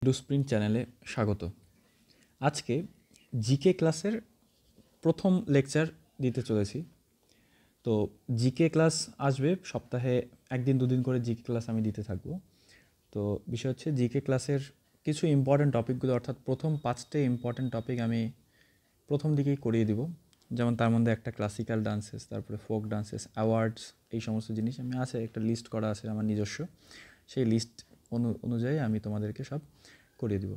ব্লুস্প্রিন্ট চ্যানেলে স্বাগত। আজকে জিকে ক্লাসের প্রথম লেকচার দিতে চলেছি। তো জিকে ক্লাস আসবে সপ্তাহে একদিন দুদিন করে জিকে ক্লাস আমি দিতে থাকবো। তো বিষয় হচ্ছে জিকে ক্লাসের কিছু ইম্পর্ট্যান্ট টপিকগুলো, অর্থাৎ প্রথম 5টে ইম্পর্ট্যান্ট টপিক আমি প্রথম দিকেই করিয়ে দিব। যেমন তার মধ্যে একটা ক্লাসিক্যাল ডান্সেস, তারপরে ফোক ডান্সেস, অ্যাওয়ার্ডস, এই সমস্ত জিনিস আমি আছে, একটা লিস্ট করা আছে আমার নিজস্ব। সেই লিস্ট অনুযায়ী আমি তোমাদেরকে সব করিয়ে দিব।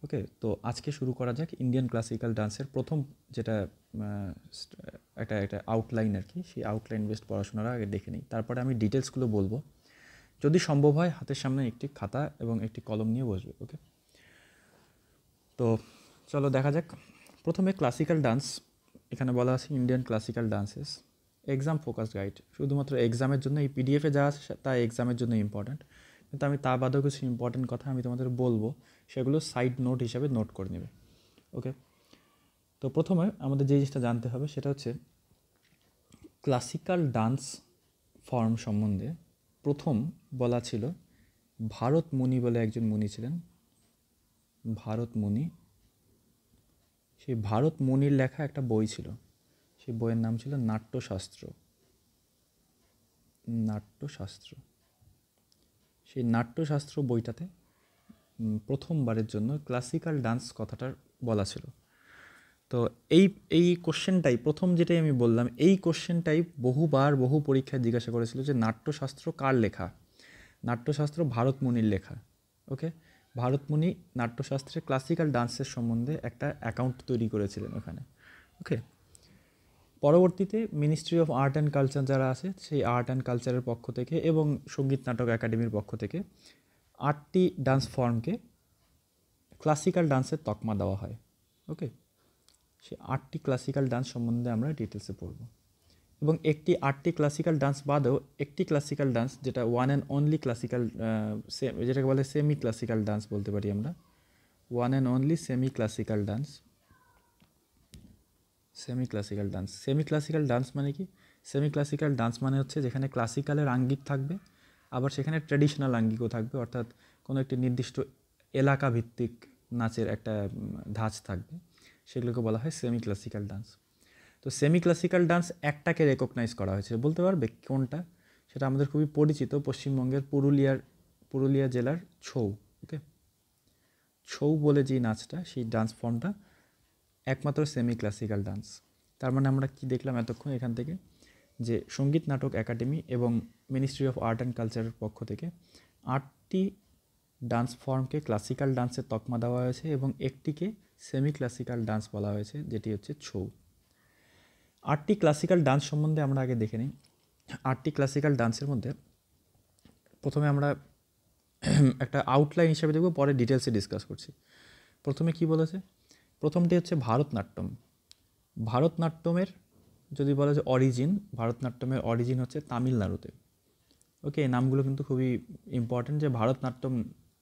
ওকে, তো আজকে শুরু করা যাক ইন্ডিয়ান ক্লাসিক্যাল ডান্সের প্রথম যেটা একটা আউটলাইন আর কি। সেই আউটলাইন বেসড পড়াশোনার আগে দেখে নিই, তারপরে আমি ডিটেলসগুলো বলবো। যদি সম্ভব হয় হাতের সামনে একটি খাতা এবং একটি কলম নিয়ে বসবে। ওকে, তো চলো দেখা যাক। প্রথমে ক্লাসিক্যাল ডান্স, এখানে বলা আছে Indian classical dances exam focused guide. শুধুমাত্র এক্সামের জন্য এই পিডিএফে যা আছে তা এক্সামের জন্য ইম্পর্ট্যান্ট, কিন্তু আমি তা বাদেও কিছু ইম্পর্ট্যান্ট কথা আমি তোমাদের বলবো, সেগুলো সাইড নোট হিসাবে নোট করে নেবে। ওকে, তো প্রথমে আমাদের যে জিনিসটা জানতে হবে সেটা হচ্ছে ক্লাসিক্যাল ডান্স ফর্ম সম্বন্ধে প্রথম বলা ছিল ভারত মুনি বলে একজন মুনি ছিলেন, ভারত মুনি। সেই ভারত মুনির লেখা একটা বই ছিল, সেই বইয়ের নাম ছিল নাট্যশাস্ত্র। নাট্যশাস্ত্র, সেই নাট্যশাস্ত্র বইটাতে প্রথমবারের জন্য ক্লাসিক্যাল ডান্স কথাটার বলা ছিল। তো এই কোশ্চেনটাই প্রথম যেটাই আমি বললাম, এই কোশ্চেনটাই বহু পরীক্ষায় জিজ্ঞাসা করেছিল যে নাট্যশাস্ত্র কার লেখা। নাট্যশাস্ত্র ভারত মুনির লেখা। ওকে, ভারত মুনি নাট্যশাস্ত্রে ক্লাসিক্যাল ডান্সের সম্বন্ধে একটা অ্যাকাউন্ট তৈরি করেছিলেন ওখানে। ওকে, পরবর্তীতে ministry of art and culture যারা আছে, সেই আর্ট অ্যান্ড কালচারের পক্ষ থেকে এবং সঙ্গীত নাটক একাডেমির পক্ষ থেকে 8টি ডান্স ফর্মকে ক্লাসিক্যাল ডান্সের তকমা দেওয়া হয়। ওকে, সেই 8টি ক্লাসিক্যাল ডান্স সম্বন্ধে আমরা ডিটেলসে পড়ব, এবং 8টি ক্লাসিক্যাল ডান্স বাদেও একটি ক্লাসিক্যাল ডান্স যেটা ওয়ান অ্যান্ড অনলি ক্লাসিক্যাল, যেটাকে বলে সেমি ক্লাসিক্যাল ডান্স বলতে পারি আমরা, one and only semi classical dance. Semi classical dance, semi classical dance মানে কি? সেমি ক্লাসিক্যাল ডান্স মানে হচ্ছে যেখানে ক্লাসিক্যালের আঙ্গিক থাকবে, আবার সেখানে ট্র্যাডিশনাল আঙ্গিকও থাকবে, অর্থাৎ কোনো একটি নির্দিষ্ট এলাকা ভিত্তিক নাচের একটা ধাঁচ থাকবে, সেগুলোকে বলা হয় সেমি ক্লাসিক্যাল ডান্স। তো সেমি ক্লাসিক্যাল ডান্স একটাকে রেকগনাইজ করা হয়েছে, বলতে পারবে কোনটা? সেটা আমাদের খুবই পরিচিত, পশ্চিমবঙ্গের পুরুলিয়া জেলার ছৌ। ওকে, ছৌ বলে যে নাচটা, সেই ডান্স ফর্মটা একমাত্র সেমি ক্লাসিক্যাল ডান্স। তার মানে আমরা কি দেখলাম এতক্ষণ এখান থেকে, যে সঙ্গীত নাটক একাডেমি এবং মিনিস্ট্রি অফ আর্ট অ্যান্ড কালচারের পক্ষ থেকে 8টি ডান্স ফর্মকে ক্লাসিক্যাল ডান্সের তকমা দেওয়া হয়েছে এবং একটিকে সেমি ক্লাসিক্যাল ডান্স বলা হয়েছে, যেটি হচ্ছে ছৌ। 8টি ক্লাসিক্যাল ডান্স সম্বন্ধে আমরা আগে দেখে নিই। 8টি ক্লাসিক্যাল ডান্সের মধ্যে প্রথমে আমরা একটা আউটলাইন হিসেবে দেখব, পরে ডিটেলসে ডিসকাস করছি। প্রথমে কি বলেছে? প্রথমটি হচ্ছে ভারতনাট্যম। ভারতনাট্যমের যদি বলা যায় অরিজিন, ভারতনাট্যমের অরিজিন হচ্ছে তামিলনাড়ুতে। ওকে, এই নামগুলো কিন্তু খুবই ইম্পর্টেন্ট, যে ভারতনাট্যম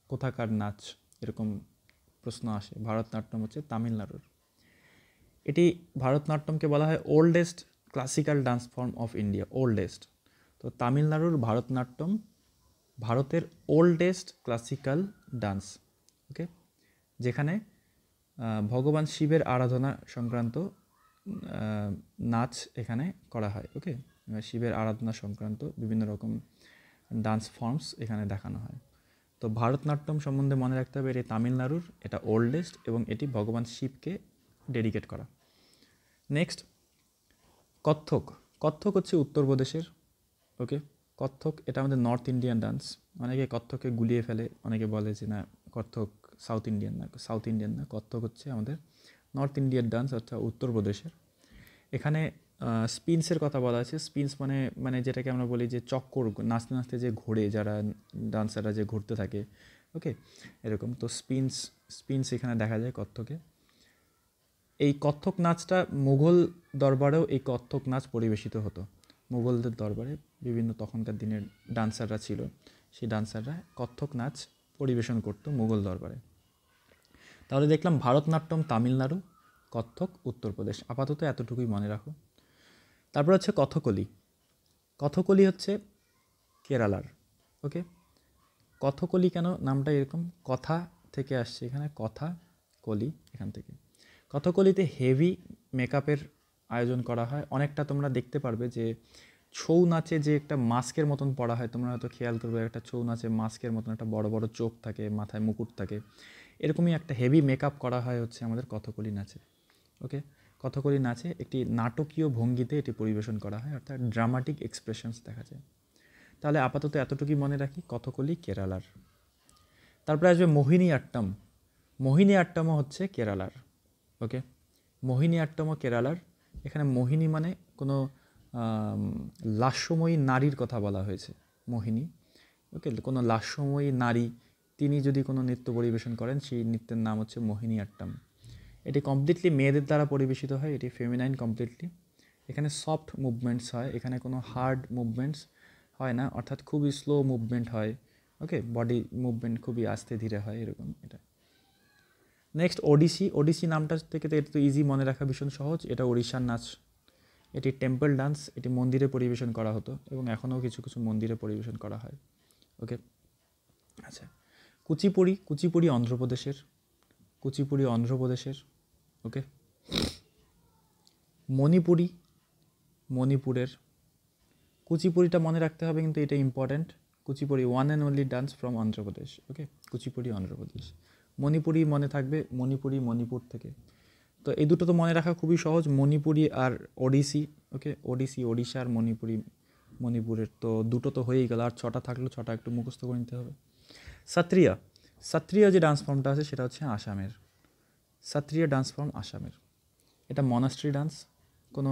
কোথাকার নাচ, এরকম প্রশ্ন আসে। ভারতনাট্যম হচ্ছে তামিলনাড়ুর। এটি ভারতনাট্যমকে বলা হয় oldest classical dance form of India, oldest. তো তামিলনাড়ুর ভারতনাট্যম ভারতের ওল্ডেস্ট ক্লাসিক্যাল ডান্স। ওকে, যেখানে ভগবান শিবের আরাধনা সংক্রান্ত নাচ এখানে করা হয়। ওকে, শিবের আরাধনা সংক্রান্ত বিভিন্ন রকম ডান্স ফর্মস এখানে দেখানো হয়। তো ভারতনাট্যম সম্বন্ধে মনে রাখতে হবে এটি তামিলনাড়ুর, এটা ওল্ডেস্ট এবং এটি ভগবান শিবকে ডেডিকেট করা। নেক্সট, কত্থক। কত্থক হচ্ছে উত্তরপ্রদেশের। ওকে, কত্থক এটা আমাদের নর্থ ইন্ডিয়ান ডান্স। অনেকে কত্থককে গুলিয়ে ফেলে, অনেকে বলে যে না কত্থক সাউথ ইন্ডিয়ান না, কত্থক হচ্ছে আমাদের নর্থ ইন্ডিয়ান ডান্স, অর্থাৎ উত্তরপ্রদেশের। এখানে স্পিন্সের কথা বলা আছে। স্পিন্স মানে যেটাকে আমরা বলি যে চক্কর, নাচতে নাচতে যে ঘোরে, যারা ডান্সাররা যে ঘুরতে থাকে। ওকে, এরকম। তো স্পিন্স এখানে দেখা যায় কত্থকে। এই কত্থক নাচটা মুঘল দরবারেও এই কত্থক নাচ পরিবেশিত হতো। মুঘলদের দরবারে বিভিন্ন তখনকার দিনের ডান্সাররা ছিল, সেই ডান্সাররা কত্থক নাচ পরিবেশন করতো মুঘল দরবারে। তাহলে দেখলাম ভারতনাট্যম তামিলনাড়ু, কত্থক উত্তরপ্রদেশ। আপাতত এতটুকুই মনে রাখো। তারপর হচ্ছে কথকলি। কথকলি হচ্ছে কেরালার। ওকে, কথকলি কেন নামটা এরকম? কথা থেকে আসছে এখানে কথাকলি, এখান থেকে। কথাকলিতে হেভি মেকআপের আয়োজন করা হয়। অনেকটা তোমরা দেখতে পারবে যে ছৌ নাচে যে একটা মাস্কের মতন পরা হয়, তোমরা হয়তো খেয়াল করবে একটা ছৌ নাচে মাস্কের মতন একটা বড় বড় চোখ থাকে, মাথায় মুকুট থাকে, এরকমই একটা হেভি মেকআপ করা হয় হচ্ছে আমাদের কথাকলি নাচে। ওকে, কথাকলি নাচে একটি নাটকীয় ভঙ্গিতে এটি পরিবেশন করা হয়, অর্থাৎ ড্রামাটিক এক্সপ্রেশনস দেখা যায়। তাহলে আপাতত এতটুকুই মনে রাখি কথাকলি কেরালার। তারপরে আসবে মোহিনী আট্টম। মোহিনী আট্টমও হচ্ছে কেরালার। ওকে, মোহিনী আট্টমও কেরালার। এখানে মোহিনী মানে কোনো লাস্যময়ী নারীর কথা বলা হয়েছে, মোহিনী। ওকে, কোনো লাস্যময়ী নারী তিনি যদি কোনো নৃত্য পরিবেশন করেন, সেই নৃত্যের নাম হচ্ছে মোহিনী আট্টম। এটি কমপ্লিটলি মেয়েদের দ্বারা পরিবেশিত হয়, এটি ফেমিনাইন কমপ্লিটলি। এখানে সফট মুভমেন্টস হয়, এখানে কোনো হার্ড মুভমেন্টস হয় না, অর্থাৎ খুবই স্লো মুভমেন্ট হয়। ওকে, বডি মুভমেন্ট খুবই আস্তে ধীরে হয়, এরকম এটা। নেক্সট ওডিসি। ওডিসি নামটা থেকে তো এটা তো ইজি মনে রাখা, ভীষণ সহজ। এটা ওড়িশার নাচ, এটি টেম্পল ডান্স, এটি মন্দিরে পরিবেশন করা হতো এবং এখনও কিছু কিছু মন্দিরে পরিবেশন করা হয়। ওকে, আচ্ছা। কুচিপুড়ি। কুচিপুড়ি অন্ধ্রপ্রদেশের, কুচিপুড়ি অন্ধ্রপ্রদেশের। ওকে, মণিপুরি, মণিপুরের। কুচিপুড়িটা মনে রাখতে হবে কিন্তু এটা important. Kuchipudi one and only dance from Andhra Pradesh. Okay, Kuchipudi Andhra Pradesh. Manipuri মনে থাকবে, মণিপুরি মণিপুর থেকে। তো এই দুটো তো মনে রাখা খুবই সহজ, মণিপুরি আর ওডিসি। ওকে, ওডিসি ওড়িশা আর মণিপুরি মণিপুরের। তো দুটো তো হয়েই গেল, আর ছটা থাকলো, ছটা একটু মুখস্থ করে নিতে হবে। সত্রিয়া। সত্রিয়া যে ডান্স ফর্মটা আছে সেটা হচ্ছে আসামের। সত্রিয়া ডান্স ফর্ম আসামের। এটা মনাস্ট্রি ডান্স। কোনো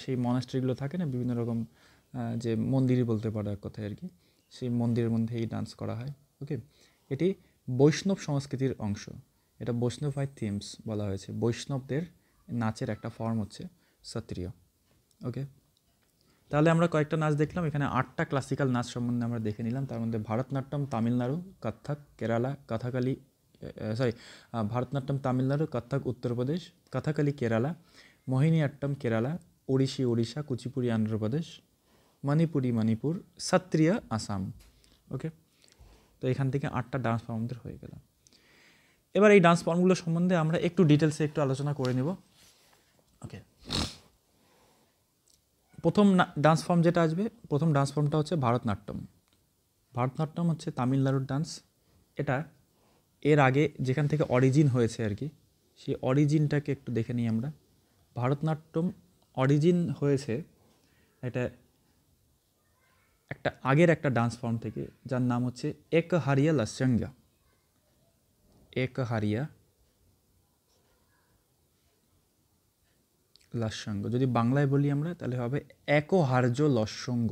সেই মনাস্ট্রিগুলো থাকে না বিভিন্ন রকম, যে মন্দিরই বলতে পারো এক কথায় আর কি, সেই মন্দিরের মধ্যে এই ডান্স করা হয়। ওকে, এটি বৈষ্ণব সংস্কৃতির অংশ। এটা বৈষ্ণবাই থিমস বলা হয়েছে, বৈষ্ণবদের নাচের একটা ফর্ম হচ্ছে সত্রিয়। ওকে, তাহলে আমরা কয়েকটা নাচ দেখলাম, এখানে 8টা ক্লাসিক্যাল নাচ সম্বন্ধে আমরা দেখে নিলাম। তার মধ্যে ভারতনাট্যম তামিলনাড়ু, কত্থক কেরালা, কথাকালি ভারতনাট্যম তামিলনাড়ু, কত্থক উত্তরপ্রদেশ, কথাকালি কেরালা, মোহিনী আট্টম কেরালা, ওড়িশি ওড়িশা, কুচিপুড়ি অন্ধ্রপ্রদেশ, মণিপুরি মণিপুর, সত্রিয়া আসাম। ওকে, তো এখান থেকে 8টা ডান্স ফর্ম আমাদের হয়ে গেল। এবার এই ডান্স ফর্মগুলো সম্বন্ধে আমরা একটু ডিটেলসে একটু আলোচনা করে নেব। ওকে, প্রথম ডান্স ফর্ম যেটা আসবে, প্রথম ডান্স ফর্মটা হচ্ছে ভারতনাট্যম। ভারতনাট্যম হচ্ছে তামিলনাড়ুর ডান্স। এটা এর আগে যেখান থেকে অরিজিন হয়েছে আর কি, সেই অরিজিনটাকে একটু দেখে নিই আমরা। ভারতনাট্যম অরিজিন হয়েছে এটা একটা আগের একটা ডান্স ফর্ম থেকে, যার নাম হচ্ছে একহারিয়া লাস্যাঙ্গা। একহারিয়া লাস্যাঙ্গ, যদি বাংলায় বলি আমরা তাহলে হবে একহার্য লস্যঙ্গ,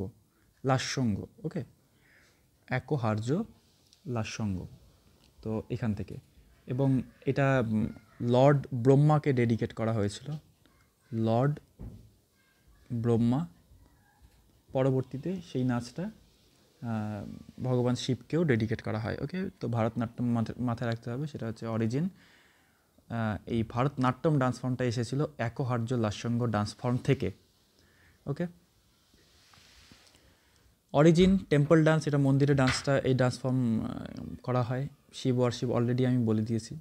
লাস্যঙ্গ। ওকে, একহার্য লাস্যঙ্গ। তো এখান থেকে, এবং এটা লর্ড ব্রহ্মাকে ডেডিকেট করা হয়েছিল। লর্ড ব্রহ্মা, পরবর্তীতে সেই নাচটা ভগবান শিবকেও ডেডিকেট করা হয়। ওকে, তো ভারতনাট্যম মাথায় রাখতে হবে, সেটা হচ্ছে অরিজিন। এই ভারতনাট্যম ডান্স ফর্মটা এসেছিল একহার্য লাস্যঙ্গ ডান্স ফর্ম থেকে। ওকে, অরিজিন টেম্পল ডান্স, এটা মন্দিরে ডান্সটা, এই ডান্স ফর্ম করা হয়। শিব ওয়ার্শিপ অলরেডি আমি বলে দিয়েছি।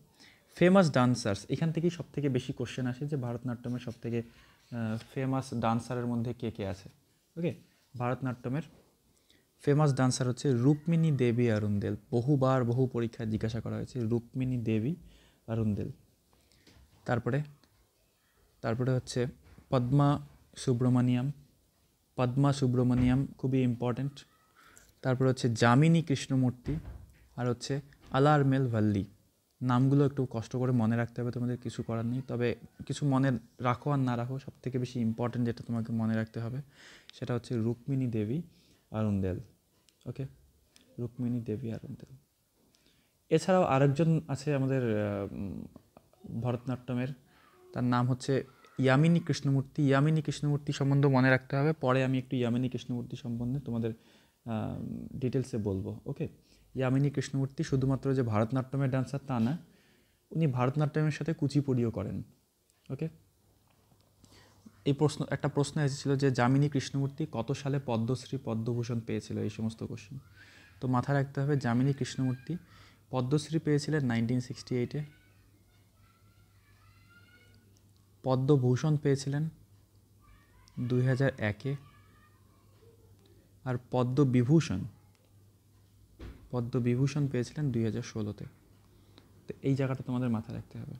ফেমাস ডান্সার্স, এখান থেকেই সব থেকে বেশি কোশ্চেন আসে যে ভারতনাট্যমের সব থেকে ফেমাস ডান্সারের মধ্যে কে কে আছে। ওকে, ভারতনাট্যমের ফেমাস ডান্সার হচ্ছে রুক্মিণী দেবী অরুন্দেল। বহুবার বহু পরীক্ষায় জিজ্ঞাসা করা হয়েছে রুক্মিণী দেবী অরুন্দেল। তারপরে হচ্ছে পদ্মা সুব্রমণিয়াম। পদ্মা সুব্রমণিয়াম খুবই ইম্পর্ট্যান্ট। তারপরে হচ্ছে যামিনী কৃষ্ণমূর্তি, আর হচ্ছে আলারমেল ভাল্লি। নামগুলো একটু কষ্ট করে মনে রাখতে হবে, তোমাদের কিছু করার নেই। তবে কিছু মনে রাখো আর না রাখো, সবথেকে বেশি ইম্পর্ট্যান্ট যেটা তোমাকে মনে রাখতে হবে সেটা হচ্ছে রুক্মিণী দেবী অরুন্দেল। ওকে, রুক্মিণী দেবী অরুন্দেল। এছাড়াও আরেকজন আছে আমাদের ভরতনাট্যমের, তার নাম হচ্ছে ইয়ামিনী কৃষ্ণমূর্তি। ইয়ামিনী কৃষ্ণমূর্তি সম্বন্ধে মনে রাখতে হবে, পরে আমি একটু ইয়ামিনী কৃষ্ণমূর্তি সম্বন্ধে তোমাদের ডিটেলসে বলবো। ওকে, ইয়ামিনী কৃষ্ণমূর্তি শুধুমাত্র যে ভারতনাট্যমের ডান্সার তা না, উনি ভারতনাট্যমের সাথে কুচিপুড়িও করেন। ওকে, এই একটা প্রশ্ন এসেছিল যে যামিনী কৃষ্ণমূর্তি কত সালে পদ্মশ্রী পদ্মভূষণ পেয়েছিল, এই সমস্ত কোশ্চেন। তো মাথায় রাখতে হবে যামিনী কৃষ্ণমূর্তি পদ্মশ্রী পেয়েছিলেন 1968-এ, পদ্মভূষণ পেয়েছিলেন 2001-এ, আর পদ্মবিভূষণ পেয়েছিলেন 2016-তে। তো এই জায়গাটা তোমাদের মাথায় রাখতে হবে।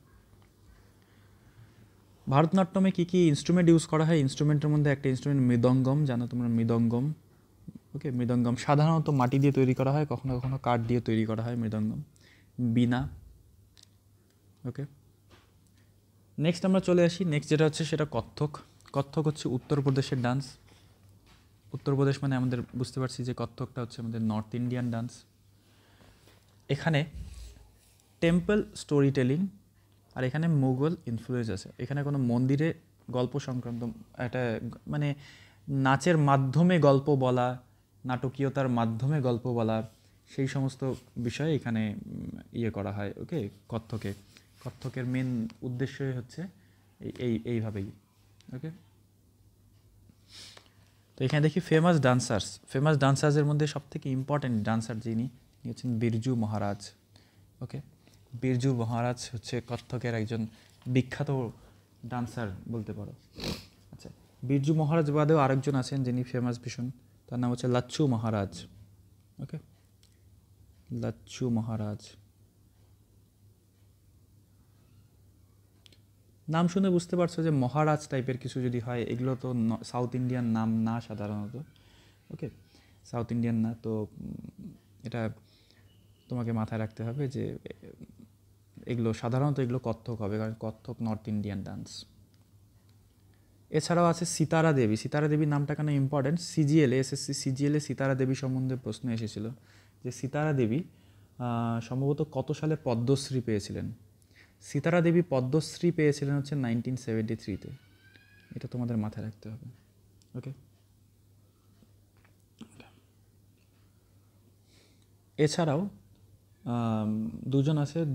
ভারতনাট্যমে কী কী ইনস্ট্রুমেন্ট ইউজ করা হয়? ইনস্ট্রুমেন্টের মধ্যে একটা ইনস্ট্রুমেন্ট মৃদঙ্গম, জানো তোমরা মৃদঙ্গম। ওকে, মৃদঙ্গম সাধারণত মাটি দিয়ে তৈরি করা হয়, কখনো কখনো কাঠ দিয়ে তৈরি করা হয় মৃদঙ্গম। বীণা। ওকে, নেক্সট আমরা চলে আসি, নেক্সট যেটা হচ্ছে সেটা কত্থক। কত্থক হচ্ছে উত্তরপ্রদেশের ডান্স। উত্তরপ্রদেশ মানে আমাদের বুঝতে পারছি যে কত্থকটা হচ্ছে আমাদের নর্থ ইন্ডিয়ান ডান্স। এখানে টেম্পল স্টোরি টেলিং আর এখানে মুঘল ইনফ্লুয়েন্স আছে। এখানে কোনো মন্দিরে গল্প সংক্রান্ত একটা মানে নাচের মাধ্যমে গল্প বলা, নাটকীয়তার মাধ্যমে গল্প বলা, সেই সমস্ত বিষয়ে এখানে ইয়ে করা হয়। ওকে, কত্থকের মেন উদ্দেশ্যই হচ্ছে এইভাবেই। ওকে, তো এখানে দেখি ফেমাস ডান্সার্সের মধ্যে সবথেকে ইম্পর্ট্যান্ট ডান্সার যিনি হচ্ছেন বিরজু মহারাজ। ওকে, বিরজু মহারাজ হচ্ছে কত্থকের একজন বিখ্যাত ডান্সার বলতে পারো। আচ্ছা, বিরজু মহারাজ বাদেও আরেকজন আছেন যিনি ফেমাস ভীষণ, তার নাম হচ্ছে লাচ্ছু মহারাজ। ওকে, লাচ্ছু মহারাজ নাম শুনে বুঝতে পারছো যে মহারাজ টাইপের কিছু যদি হয়, এগুলো তো সাউথ ইন্ডিয়ান নাম না সাধারণত। ওকে, সাউথ ইন্ডিয়ান না, তো এটা তোমাকে মাথায় রাখতে হবে যে এগুলো সাধারণত এগুলো কত্থক হবে, কারণ কত্থক নর্থ ইন্ডিয়ান ডান্স। এছাড়াও আছে সিতারা দেবী। সিতারা দেবীর নামটা কেন ইম্পর্টেন্ট? এসএসসি সিজিএলে সিতারা দেবী সম্বন্ধে প্রশ্ন এসেছিল যে সিতারা দেবী সম্ভবত কত সালে পদ্মশ্রী পেয়েছিলেন। সিতারা দেবী পদ্মশ্রী পেয়েছিলেন হচ্ছে 1973-তে। এটা তোমাদের মাথায় রাখতে হবে। ওকে, এছাড়াও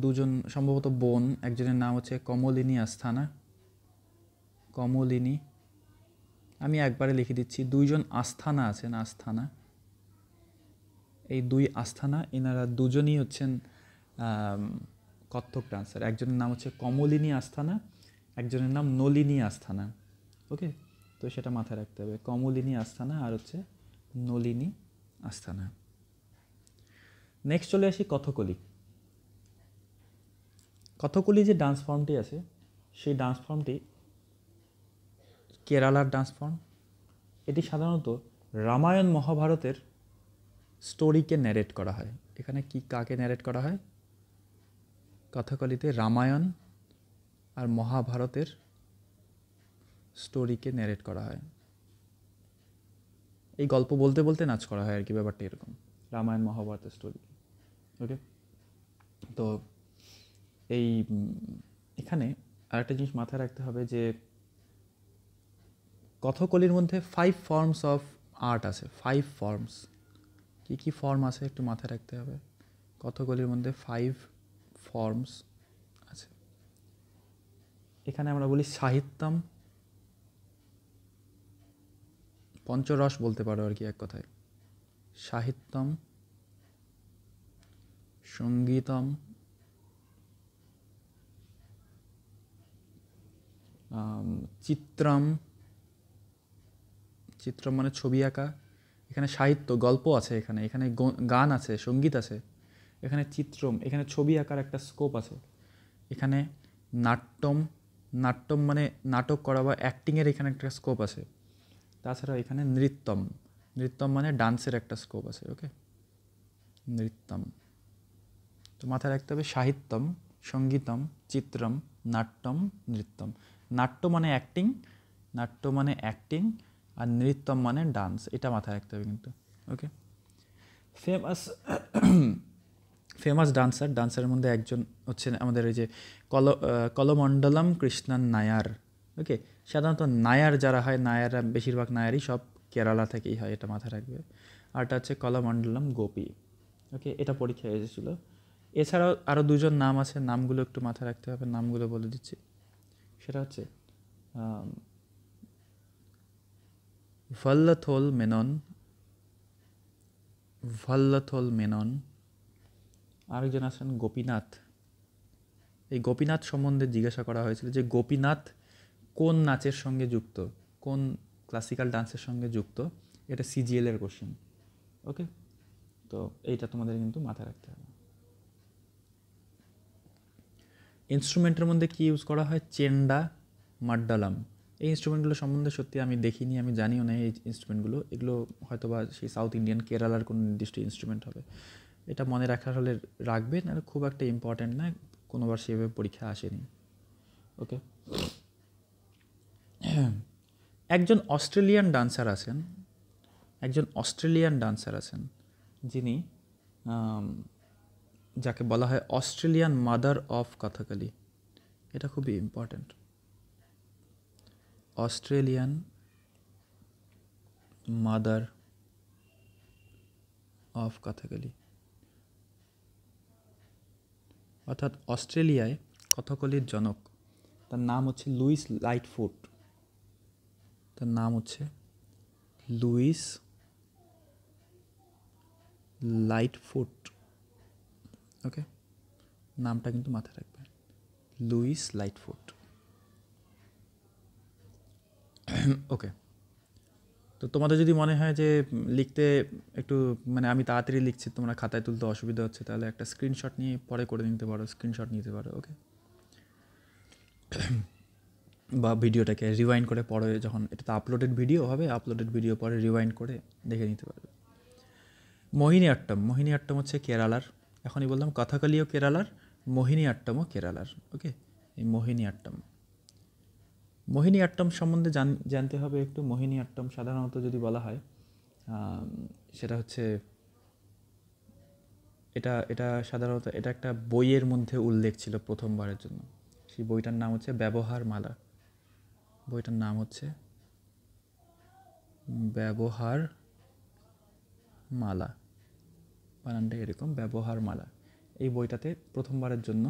দুজন সম্ভবত বোন, একজনের নাম হচ্ছে কমলিনী আস্থানা। কমলিনী, আমি একবারে লিখে দিচ্ছি, দুইজন আস্থানা আছেন, আস্থানা। এই দুই আস্থানা, এনারা দুজনই হচ্ছেন কত্থক ডান্সার। একজনের নাম হচ্ছে কমলিনী আস্থানা, একজনের নাম নলিনী আস্থানা। ওকে, তো সেটা মাথায় রাখতে হবে, কমলিনী আস্থানা আর হচ্ছে নলিনী আস্থানা। নেক্সট চলে আসি কথকলি। কথকলি যে ডান্স ফর্মটি আছে, সেই ডান্স ফর্মটি কেরালার ডান্স ফর্ম। এটি সাধারণত রামায়ণ মহাভারতের স্টোরিকে ন্যারেট করা হয়। এখানে কাকে ন্যারেট করা হয়? কথকলিতে রামায়ণ আর মহাভারতের স্টোরিকে ন্যারেট করা হয়। এই গল্প বলতে বলতে নাচ করা হয় আর কি, ব্যাপারটা এরকম, রামায়ণ মহাভারতের স্টোরি। ওকে, তো এই এখানে আরেকটা জিনিস মাথায় রাখতে হবে যে কথকলির মধ্যে 5 ফর্মস অফ আর্ট আছে। 5 ফর্মস, কী ফর্ম আছে একটু মাথায় রাখতে হবে। কথকলির মধ্যে 5 ফর্মস আছে। এখানে আমরা বলি সাহিত্যম, পঞ্চরস বলতে পারো আর কি এক কথায়। সাহিত্যম, সঙ্গীতম, চিত্রম মানে ছবি আঁকা। এখানে সাহিত্য, গল্প আছে, এখানে গান আছে, সঙ্গীত আছে। এখানে চিত্রম, এখানে ছবি আঁকার একটা স্কোপ আছে। এখানে নাট্যম মানে নাটক করা বা অ্যাক্টিংয়ের এখানে একটা স্কোপ আছে। তাছাড়া এখানে নৃত্যম মানে ডান্সের একটা স্কোপ আছে। ওকে, নৃত্যম। তো মাথায় রাখতে হবে সাহিত্যম, সঙ্গীতম, চিত্রম, নাট্যম, নৃত্যম। নাট্য মানে অ্যাক্টিং আর নৃত্যম মানে ডান্স, এটা মাথায় রাখতে হবে কিন্তু। ওকে, ফেমাস ডান্সারের মধ্যে একজন হচ্ছেন আমাদের এই যে কলমণ্ডলম কৃষ্ণন নায়ার। ওকে, সাধারণত নায়ার যারা হয়, নায়াররা বেশিরভাগ নায়ারই সব কেরালা থেকেই হয়, এটা মাথায় রাখবে। আরটা হচ্ছে কলমণ্ডলম গোপী। ওকে, এটা পরীক্ষায় এসেছিল। এছাড়াও আরও দুজন নাম আছে, নামগুলো একটু মাথায় রাখতে হবে, নামগুলো বলে দিচ্ছি। সেটা হচ্ছে ভাল্লাথোল মেনন, আরেকজন আছেন গোপীনাথ। এই গোপীনাথ সম্বন্ধে জিজ্ঞাসা করা হয়েছিল যে গোপীনাথ কোন নাচের সঙ্গে যুক্ত, কোন ক্লাসিক্যাল ডান্সের সঙ্গে যুক্ত, এটা সিজিএল এর কোশ্চেন। ওকে, তো এইটা তোমাদের কিন্তু মাথায় রাখতে হবে। ইনস্ট্রুমেন্টের মধ্যে কী ইউজ করা হয়? চেন্ডা, মাড্ডালাম। এই ইনস্ট্রুমেন্টগুলো সম্বন্ধে সত্যি আমি দেখিনি, আমি জানিও না এই ইনস্ট্রুমেন্টগুলো। এগুলো হয়তো বা সেই সাউথ ইন্ডিয়ান কেরালার কোনো নির্দিষ্ট ইনস্ট্রুমেন্ট হবে। এটা মনে রাখার হলে রাখবেন, আর খুব একটা ইম্পর্ট্যান্ট না, কোনোবার সেভাবে পরীক্ষা আসেনি। ওকে, একজন অস্ট্রেলিয়ান ডান্সার আছেন যিনি যাকে বলা হয় অস্ট্রেলিয়ান মাদার অফ কথাকলি। এটা খুবই important. Australian mother of Kathakali, অর্থাৎ অস্ট্রেলিয়ায় কথাকলির জনক, তার নাম হচ্ছে লুইস লাইটফুট। তার নাম হচ্ছে লুইস লাইটফুট। ওকে, নামটা কিন্তু মাথায় রাখবেন, লুইস লাইটফুট। ওকে, তো তোমাদের যদি মনে হয় যে লিখতে একটু মানে আমি তাড়াতাড়ি লিখছি, তোমরা খাতায় তুলতে অসুবিধা হচ্ছে, তাহলে একটা স্ক্রিনশট নিয়ে পরে করে নিতে পারো, স্ক্রিনশট নিতে পারো। ওকে, বা ভিডিওটাকে রিওয়াইন্ড করে পরে, যখন এটা তো আপলোডেড ভিডিও হবে, আপলোডেড ভিডিও পরে রিওয়াইন্ড করে দেখে নিতে পারবে। মোহিনী আট্টম হচ্ছে কেরালার। এখনই বললাম কথাকলিও কেরালার, মোহিনী আট্টমও কেরালার। ওকে, এই মোহিনী আট্টম সম্বন্ধে জানতে হবে একটু। মোহিনী আট্টম সাধারণত যদি বলা হয় সেটা হচ্ছে এটা সাধারণত এটা একটা বইয়ের মধ্যে উল্লেখ ছিল প্রথমবারের জন্য। সেই বইটার নাম হচ্ছে ব্যবহার মালা। বইটার নাম হচ্ছে ব্যবহার মালা, বানানটা এরকম, ব্যবহার মালা। এই বইটাতে প্রথমবারের জন্য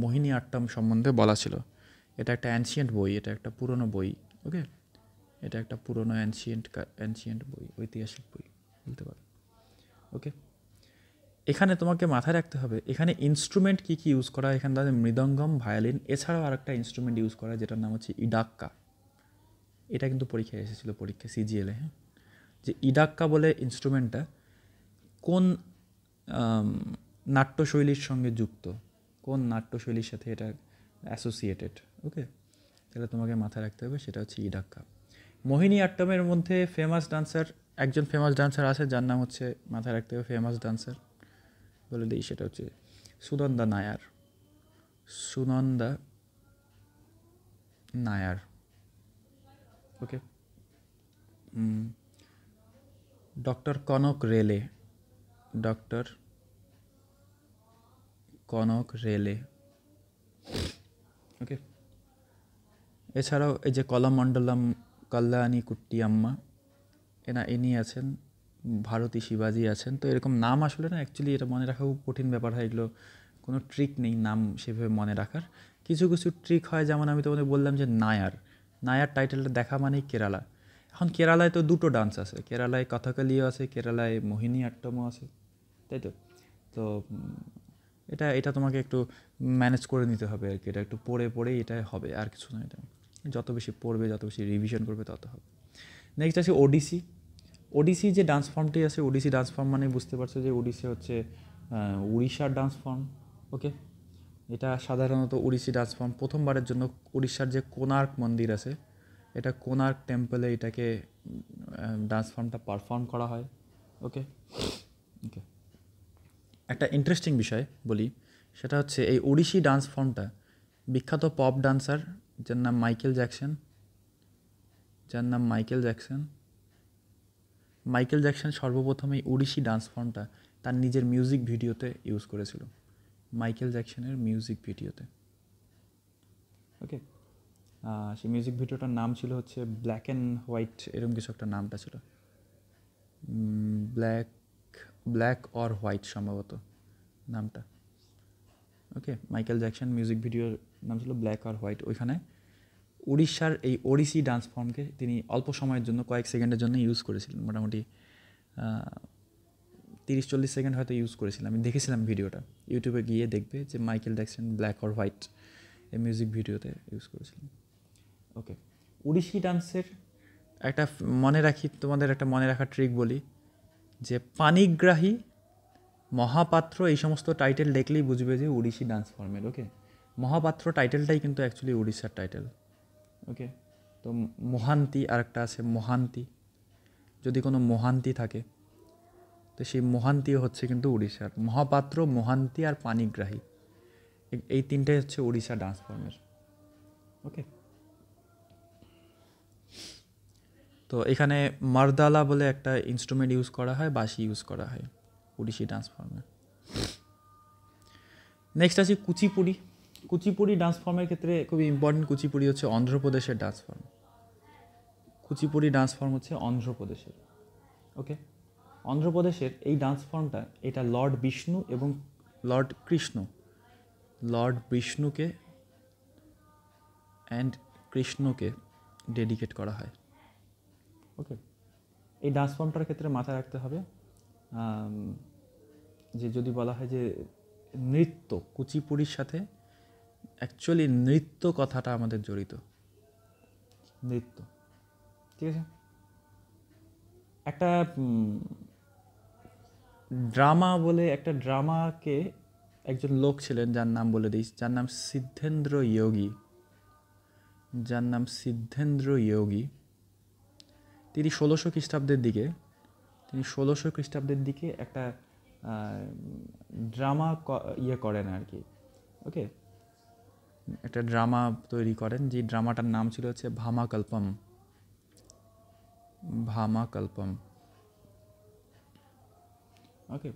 মোহিনী আট্টম সম্বন্ধে বলা ছিল। এটা একটা অ্যানশিয়েন্ট বই, এটা একটা পুরনো বই। ওকে, এটা একটা পুরনো অ্যানশিয়েন্ট বই, ঐতিহাসিক বই বলতে পারো। ওকে, এখানে তোমাকে মাথায় রাখতে হবে এখানে ইনস্ট্রুমেন্ট কী কী ইউজ করা হয়। এখানে তাদের মৃদঙ্গম, ভায়োলিন, এছাড়াও আরেকটা ইনস্ট্রুমেন্ট ইউজ করা হয় যেটার নাম হচ্ছে ইডাক্কা। এটা কিন্তু পরীক্ষায় এসেছিলো, পরীক্ষা সিজিএলে। হ্যাঁ, যে ইডাক্কা বলে ইনস্ট্রুমেন্টটা কোন নাট্যশৈলীর সঙ্গে যুক্ত, কোন নাট্যশৈলীর সাথে এটা অ্যাসোসিয়েটেড। ওকে, তাহলে তোমাকে মাথায় রাখতে হবে, সেটা হচ্ছে ইডাক্কা। মোহিনী আট্টমের মধ্যে একজন ফেমাস ডান্সার আছে যার নাম হচ্ছে, মাথায় রাখতে হবে ফেমাস ডান্সার বলে দিই, সেটা হচ্ছে সুনন্দা নায়ার। ওকে, ডক্টর কনক রেলে। ওকে, এছাড়াও এই যে কলামণ্ডলম কল্যাণী কুট্টি আম্মা, ইনি আছেন। ভারতী শিবাজি আছেন। তো এরকম নাম আসলে না অ্যাকচুয়ালি এটা মনে রাখা খুব কঠিন ব্যাপার হয়। এগুলো কোনো ট্রিক নেই নাম সেভাবে মনে রাখার। কিছু কিছু ট্রিক হয়, যেমন আমি তোমাদের বললাম যে নায়ার টাইটেলটা দেখা মানেই কেরালা। এখন কেরালায় তো দুটো ডান্স আছে, কেরালায় কথাকলিও আছে, কেরালায় মোহিনী আট্টমও আছে, তাই তো। তো এটা তোমাকে একটু ম্যানেজ করে নিতে হবে আর কি। এটা একটু পড়েই এটা হবে, আর কিছু না। এটা যত বেশি পড়বে, যত বেশি রিভিশন করবে, তত হবে। নেক্সট আছে ওডিসি যে ডান্স ফর্মটি আছে, ওডিসি ডান্স ফর্ম মানে বুঝতে পারছো যে ওডিসি হচ্ছে উড়িষ্যার ডান্স ফর্ম। ওকে, এটা সাধারণত ওডিসি ডান্স ফর্ম প্রথমবারের জন্য উড়িষ্যার যে কোনার্ক মন্দির আছে, এটা কোনার্ক টেম্পলে এটাকে ডান্স ফর্মটা পারফর্ম করা হয়। ওকে, একটা ইন্টারেস্টিং বিষয় বলি, সেটা হচ্ছে এই ওডিসি ডান্স ফর্মটা বিখ্যাত পপ ডান্সার যার নাম মাইকেল জ্যাকসন সর্বপ্রথম এই ওডিসি ডান্স ফর্মটা তার নিজের মিউজিক ভিডিওতে ইউজ করেছিল, মাইকেল জ্যাকসনের মিউজিক ভিডিওতে। ওকে, সেই মিউজিক ভিডিওটার নাম ছিল হচ্ছে ব্ল্যাক অ্যান্ড হোয়াইট, এরকম কিছু একটা নামটা ছিল, ব্ল্যাক অর হোয়াইট সম্ভবত নামটা। ওকে, মাইকেল জ্যাকসন মিউজিক ভিডিওর নাম ছিল ব্ল্যাক অর হোয়াইট। ওইখানে উড়িষ্যার এই ওডিসি ডান্স ফর্মকে তিনি অল্প সময়ের জন্য, কয়েক সেকেন্ডের জন্য ইউজ করেছিলেন। মোটামুটি 30-40 সেকেন্ড হয়তো ইউজ করেছিলাম, আমি দেখেছিলাম ভিডিওটা, ইউটিউবে গিয়ে দেখবে যে Michael Jackson black or white এই মিউজিক ভিডিওতে ইউজ করেছিলাম। ওকে, ওড়িশি ডান্সের একটা তোমাদের একটা মনে রাখার ট্রিক বলি, যে পানিগ্রাহী, মহাপাত্র এই সমস্ত টাইটেল দেখলেই বুঝবে যে ওড়িশি ডান্স ফর্মের। ওকে, মহাপাত্র টাইটেলটাই কিন্তু অ্যাকচুয়ালি উড়িষ্যার টাইটেল। ওকে, তো মহান্তি আরেকটা আছে, মহান্তি, যদি কোনো মহান্তি থাকে তো সেই মহান্তিও হচ্ছে কিন্তু উড়িষ্যার। মহাপাত্র, মহান্তি আর পানিগ্রাহী, এই তিনটাই হচ্ছে উড়িষ্যা ডান্স ফর্মের। ওকে, তো এখানে মারদালা বলে একটা ইনস্ট্রুমেন্ট ইউজ করা হয়, বাঁশি ইউজ করা হয় ওড়িশি ডান্স ফর্মে। নেক্সট আছে কুচিপুড়ি। কুচিপুড়ি ডান্স ফর্মের ক্ষেত্রে খুবই ইম্পর্টেন্ট, কুচিপুড়ি হচ্ছে অন্ধ্রপ্রদেশের dance form. Kuchipudi dance form হচ্ছে অন্ধ্রপ্রদেশের। ওকে, অন্ধ্রপ্রদেশের এই ডান্স ফর্মটা, এটা লর্ড বিষ্ণু এবং লর্ড বিষ্ণুকে অ্যান্ড কৃষ্ণকে ডেডিকেট করা হয়। ওকে, এই ডান্স ফর্মটার ক্ষেত্রে মাথায় রাখতে হবে যে যদি বলা হয় যে নৃত্য, কুচিপুড়ির সাথে অ্যাকচুয়ালি নৃত্য কথাটা আমাদের জড়িত, নৃত্য। ঠিক আছে, একটা ড্রামা বলে একটা ড্রামাকে একজন লোক ছিলেন, যার নাম বলে দিই, যার নাম সিদ্ধেন্দ্র যোগী। তিনি 1600 খ্রিস্টাব্দের দিকে একটা ড্রামা করেন আর কি। ওকে, একটা ড্রামা তৈরি করেন, যে ড্রামাটার নাম ছিল হচ্ছে ভামাকল্পম। ওকে,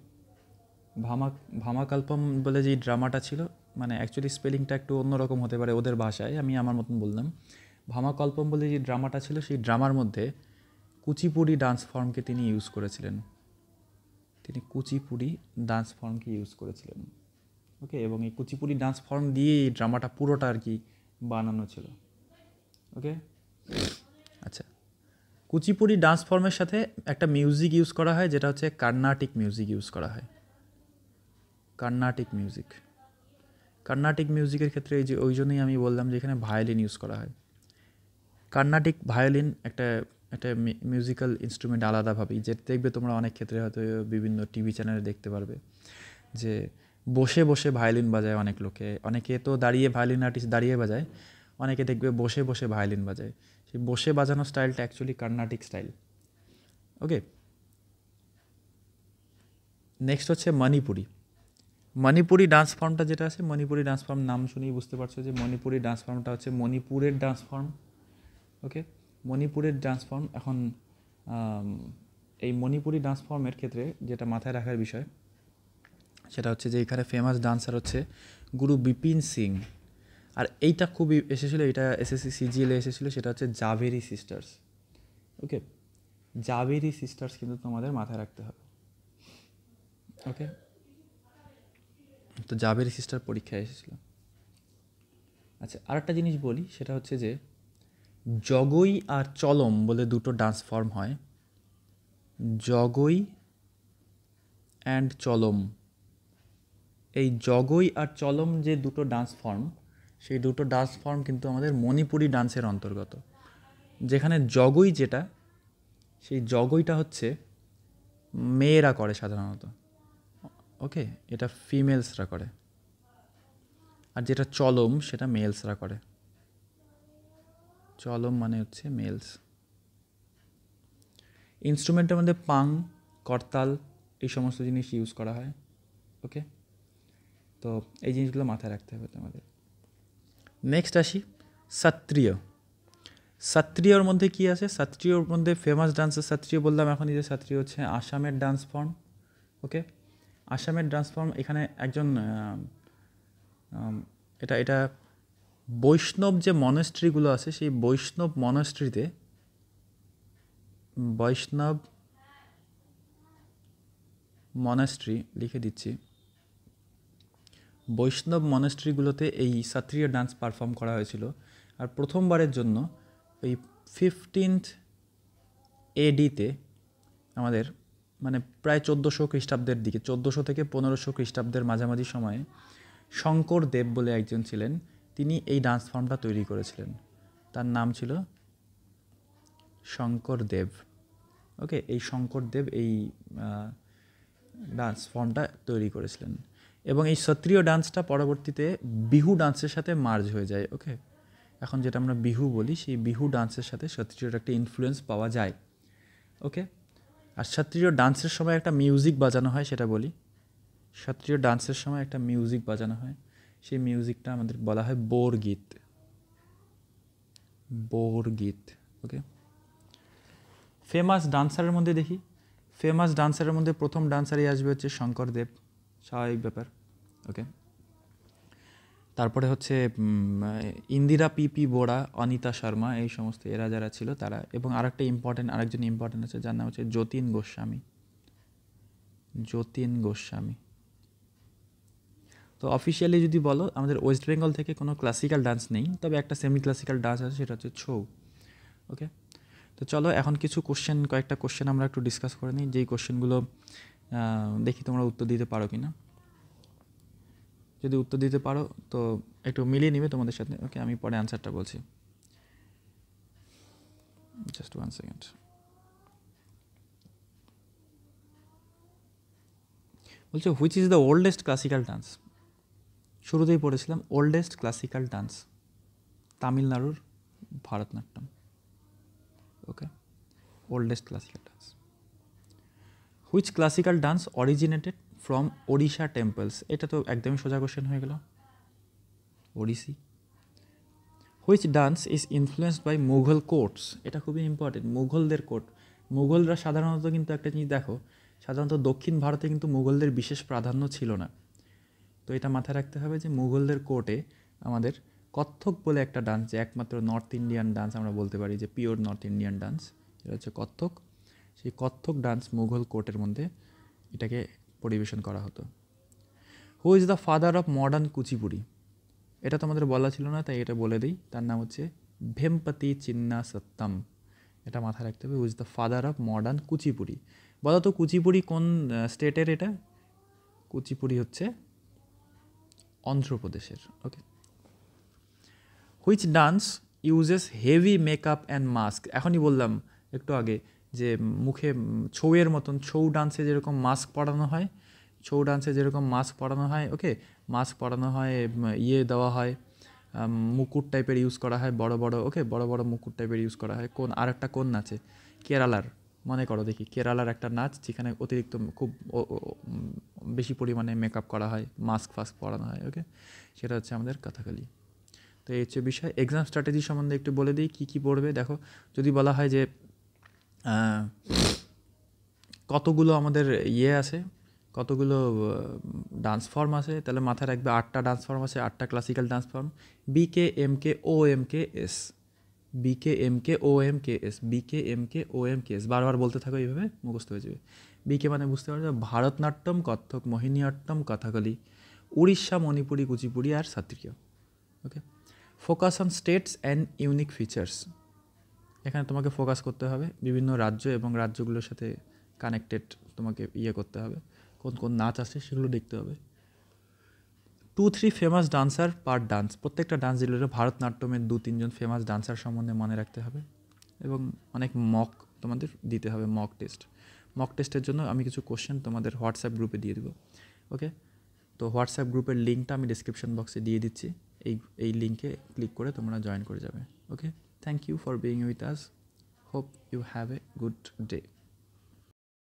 ভামাকল্পম বলে যে ড্রামাটা ছিল, মানে অ্যাকচুয়ালি স্পেলিংটা একটু অন্যরকম হতে পারে ওদের ভাষায়, আমি আমার মতন বললাম। ভামাকল্পম বলে যে ড্রামাটা ছিল, সেই ড্রামার মধ্যে কুচিপুড়ি ডান্স ফর্মকে তিনি ইউজ করেছিলেন। ওকে, এবং এই কুচিপুড়ি ডান্স ফর্ম দিয়ে এই ড্রামাটা পুরোটা আর কি বানানো ছিল। ওকে, আচ্ছা, কুচিপুড়ি ডান্স ফর্মের সাথে একটা মিউজিক ইউজ করা হয়, যেটা হচ্ছে কার্নাটিক মিউজিক ইউজ করা হয়। কার্নাটিক মিউজিকের ক্ষেত্রে এই যে ওই জন্যই আমি বললাম যে এখানে ভায়োলিন ইউজ করা হয়। কার্নাটিক ভায়োলিন একটা মিউজিক্যাল ইনস্ট্রুমেন্ট আলাদাভাবেই, যে দেখবে তোমরা অনেক ক্ষেত্রে হয়তো বিভিন্ন টিভি চ্যানেলে দেখতে পারবে যে বসে বসে ভায়োলিন বাজায় অনেক লোকে, অনেকে তো দাঁড়িয়ে ভায়োলিন আর্টিস্ট দাঁড়িয়ে বাজায়, অনেকে দেখবে বসে বসে ভায়োলিন বাজায়। সেই বসে বাজানো স্টাইলটা অ্যাকচুয়ালি কার্নাটিক স্টাইল। ওকে, নেক্সট হচ্ছে মণিপুরি ডান্স ফর্মটা যেটা আছে, মণিপুরি ডান্স ফর্ম নাম শুনেই বুঝতে পারছো যে মণিপুরি ডান্স ফর্মটা হচ্ছে মণিপুরের ডান্স ফর্ম। ওকে, মণিপুরের ডান্স ফর্ম। এখন এই মণিপুরি ডান্স ফর্মের ক্ষেত্রে যেটা মাথায় রাখার বিষয়, সেটা হচ্ছে যে এখানে ফেমাস ডান্সার হচ্ছে গুরু বিপিন সিং। আর এইটা খুবই এসেছিলো, এটা এসএসসি সিজিএলে এসেছিলো, সেটা হচ্ছে জাভেরি সিস্টার্স। ওকে, জাভেরি সিস্টার্স কিন্তু তোমাদের মাথায় রাখতে হবে। ওকে, তো জাভেরি সিস্টার পরীক্ষায় এসেছিলো। আচ্ছা, আরেকটা জিনিস বলি, সেটা হচ্ছে যে জগই আর চলম বলে দুটো ডান্স ফর্ম হয়। জগই অ্যান্ড চলম, এই জগই আর চলম যে দুটো ডান্স ফর্ম, সেই দুটো ডান্স ফর্ম কিন্তু আমাদের মণিপুরি ডান্সের অন্তর্গত। যেখানে জগই যেটা, সেই জগইটা হচ্ছে মেয়েরা করে সাধারণত। ওকে, এটা ফিমেলসরা করে। আর যেটা চলম সেটা মেলসরা করে। চলম মানে হচ্ছে মেলস। ইনস্ট্রুমেন্টের মধ্যে পাং, করতাল এই সমস্ত জিনিস ইউজ করা হয়। ওকে, তো এই জিনিসগুলো মাথায় রাখতে হবে তোমাদের। নেক্সট আসি সত্রিয়র মধ্যে কি আছে? সত্রিয়র মধ্যে ফেমাস ডান্সার সত্রিয় বললাম এখনই, যে সত্রিয় হচ্ছে আসামের ডান্স ফর্ম। ওকে, আসামের ডান্স ফর্ম। এখানে একজন এটা বৈষ্ণব যে মনেস্ট্রিগুলো আছে, সেই বৈষ্ণব মনেস্ট্রি লিখে দিচ্ছি, বৈষ্ণব মনেস্ট্রিগুলোতে এই সত্রিয় ডান্স পারফর্ম করা হয়েছিল। আর প্রথমবারের জন্য ওই 15th AD আমাদের মানে প্রায় 1400 খ্রিস্টাব্দের দিকে, 1400 থেকে 1500 খ্রিস্টাব্দের মাঝামাঝি সময়ে শঙ্করদেব বলে একজন ছিলেন, তিনি এই ডান্স ফর্মটা তৈরি করেছিলেন। তার নাম ছিল শঙ্করদেব। ওকে, এই শঙ্করদেব এই ডান্স ফর্মটা তৈরি করেছিলেন এবং এই সত্রিয় ডান্সটা পরবর্তীতে বিহু ডান্সের সাথে মার্জ হয়ে যায়। ওকে, এখন যেটা আমরা বিহু বলি, সেই বিহু ডান্সের সাথে সত্রিয়র একটা ইনফ্লুয়েন্স পাওয়া যায়। ওকে, আর সত্রিয় ডান্সের সময় একটা মিউজিক বাজানো হয়, সেটা বলি। সত্রিয় ডান্সের সময় একটা মিউজিক বাজানো হয়, সেই মিউজিকটা আমাদের বলা হয় বোরগীত। বোরগীত। ওকে, ফেমাস ডান্সারের মধ্যে দেখি, ফেমাস ডান্সারের মধ্যে প্রথম ডান্সারই আসবে হচ্ছে শঙ্করদেব, স্বাভাবিক ব্যাপার। ওকে, তারপরে হচ্ছে ইন্দিরা পি বোরা, অনিতা শর্মা, এই সমস্ত এরা যারা ছিল তারা। এবং আরেকটা আরেকজন ইম্পর্টেন্ট আছে যার নাম হচ্ছে যতীন গোস্বামী। যতীন গোস্বামী। তো অফিসিয়ালি যদি বলো, আমাদের ওয়েস্ট বেঙ্গল থেকে কোনো ক্লাসিক্যাল ডান্স নেই, তবে একটা সেমি ক্লাসিক্যাল ডান্স আছে, সেটা হচ্ছে ছৌ। ওকে, তো চলো এখন কয়েকটা কোশ্চেন আমরা একটু ডিসকাস করে নিই, যেই কোশ্চেনগুলো দেখি তোমরা উত্তর দিতে পারো কি না। যদি উত্তর দিতে পারো তো একটু মিলিয়ে নিবে তোমাদের সাথে। ওকে, আমি পরে অ্যান্সারটা বলছি, জাস্ট 1 সেকেন্ড। বলছো which is the oldest classical dance. শুরুতেই পড়েছিলাম ওল্ডেস্ট ক্লাসিক্যাল ডান্স, তামিলনাড়ুর Bharatanatyam. Okay, oldest classical dance. Which classical dance originated from Odisha temples. এটা তো একদমই সোজা কোশ্চেন হয়ে গেল, Odissi. Which dance is influenced by Mughal courts. এটা খুবই ইম্পর্টেন্ট, মুঘলদের কোর্ট। মুঘলরা সাধারণত কিন্তু একটা জিনিস দেখো, সাধারণত দক্ষিণ ভারতে কিন্তু মুঘলদের বিশেষ প্রাধান্য ছিল না। তো এটা মাথায় রাখতে হবে যে মুঘলদের কোর্টে আমাদের কত্থক বলে একটা ডান্স, যে একমাত্র নর্থ ইন্ডিয়ান ডান্স আমরা বলতে পারি, যে পিওর নর্থ ইন্ডিয়ান ডান্স, এটা হচ্ছে কত্থক। সেই কত্থক ডান্স মুঘল কোর্টের মধ্যে এটাকে পরিবেশন করা হতো। হু is the father of modern Kuchipudi. এটা তো আমাদের বলা ছিল না, তাই এটা বলে দিই। তার নাম হচ্ছে ভেমপতি চিন্না সত্তম। এটা মাথায় রাখতে হবে, who is the father of modern Kuchipudi. বলো তো কুচিপুড়ি কোন স্টেটের? এটা কুচিপুড়ি হচ্ছে অন্ধ্রপ্রদেশের। Okay, which dance uses heavy makeup and mask. এখনই বললাম একটু আগে যে মুখে ছৌয়ের মতন, ছৌ ডান্সে যেরকম মাস্ক পরানো হয়, ছৌ ডান্সে যেরকম মাস্ক পরানো হয়, ওকে, মাস্ক পরানো হয়, দেওয়া হয়, মুকুট টাইপের ইউজ করা হয়, বড় বড়, ওকে, বড় বড় মুকুট টাইপের ইউজ করা হয়। কোন নাচে? কেরালার, মনে করো দেখি, কেরালার একটা নাচ যেখানে অতিরিক্ত খুব বেশি পরিমাণে মেকআপ করা হয়, মাস্ক ফাস্ক পরানো হয়। ওকে, সেটা হচ্ছে আমাদের কথাকলি। তো এই হচ্ছে বিষয়। এক্সাম স্ট্র্যাটেজি সম্বন্ধে একটু বলে দিই কী কী পড়বে। দেখো, যদি বলা হয় যে কতগুলো আমাদের আছে, কতগুলো ডান্স ফর্ম আছে, তাহলে মাথায় রাখবে 8টা ডান্স ফর্ম আছে, 8টা ক্লাসিক্যাল ডান্স ফর্ম। বিকে, এমকে, ওএমকে, এস। বিকে, এমকে, ওএমকে, এস। বিকে, এমকে, ওএমকে, এস। বারবার বলতে থাকো, এইভাবে মুখস্থ হয়ে যাবে। বিকে মানে বুঝতে পারছো, ভারতনাট্যম, কত্থক, মোহিনীঅট্টম, কথাকলি, উড়িষ্যা, মণিপুরি, কুচিপুড়ি আর Sattriya. Okay, focus on states and unique features. এখানে তোমাকে ফোকাস করতে হবে বিভিন্ন রাজ্য এবং রাজ্যগুলোর সাথে কানেক্টেড, তোমাকে করতে হবে, কোন কোন নাচ আছে সেগুলো দেখতে হবে। 2-3 ফেমাস ডান্সার পার ডান্স। প্রত্যেকটা ডান্স রিলেটেড ভারতনাট্যমের 2-3 জন ফেমাস ডান্সার সম্বন্ধে মনে রাখতে হবে এবং অনেক মক তোমাদের দিতে হবে, মক টেস্টের জন্য আমি কিছু কোশ্চেন তোমাদের হোয়াটসঅ্যাপ গ্রুপে দিয়ে দেবো। ওকে, তো হোয়াটসঅ্যাপ গ্রুপের লিঙ্কটা আমি ডিসক্রিপশন বক্সে দিয়ে দিচ্ছি, এই লিঙ্কে ক্লিক করে তোমরা জয়েন করে যাবে। Okay, thank you for being with us, hope you have a good day.